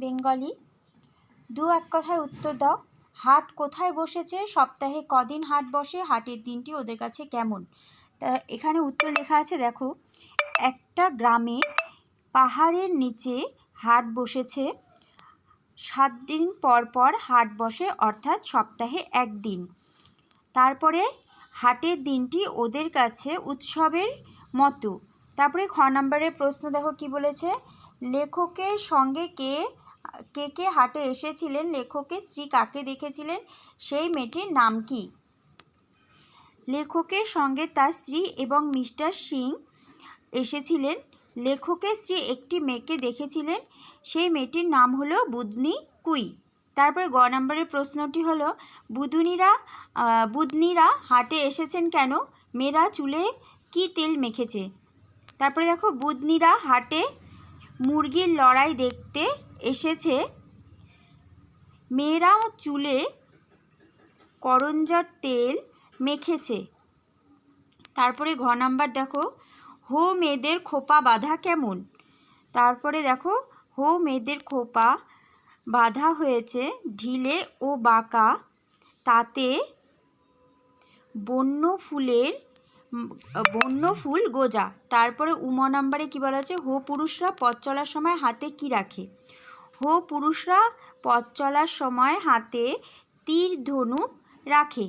Bengali. দু এক কথায় উত্তর দাও। হাট কোথায় বসেছে? সপ্তাহে কদিন হাট বসে? হাটের দিনটি ওদের কাছে কেমন? তা এখানে উত্তর লেখা আছে, দেখো। একটা গ্রামে পাহাড়ের নিচে হাট বসেছে। 7 দিন পর পর হাট বসে, অর্থাৎ সপ্তাহে একদিন। তারপরে হাটের দিনটি ওদের কাছে উৎসবের মতো। তারপরে খ নম্বরের প্রশ্ন দেখো কি বলেছে। লেখকের সঙ্গে কে কে হাটে এসেছিলেন? লেখকের স্ত্রী কাকে দেখেছিলেন? সেই মেয়েটির নাম কি? লেখকের সঙ্গে তার স্ত্রী এবং মিস্টার সিং এসেছিলেন। লেখকের স্ত্রী একটি মেয়েকে দেখেছিলেন, সেই মেয়েটির নাম হলো বুদনি কুই। তারপরে গ নম্বরের প্রশ্নটি হলো বুদনিরা হাটে এসেছেন কেন? মেয়েরা চুলে কি তেল মেখেছে? তারপরে দেখো, বুদনিরা হাটে মুরগির লড়াই দেখতে এসেছে। মেয়েরা চুলে করঞ্জার তেল মেখেছে। তারপরে ঘ নাম্বার দেখো, হো মেয়েদের খোপা বাঁধা কেমন? তারপরে দেখো, হো মেয়েদের খোপা বাঁধা হয়েছে ঢিলে ও বাঁকা, তাতে বন্য ফুল গোজা। তারপরে উম নাম্বারে কী বলা আছে? হো পুরুষরা পথ চলার সময় হাতে কি রাখে? হো পুরুষরা পথ চলার সময় হাতে তীর ধনুক রাখে।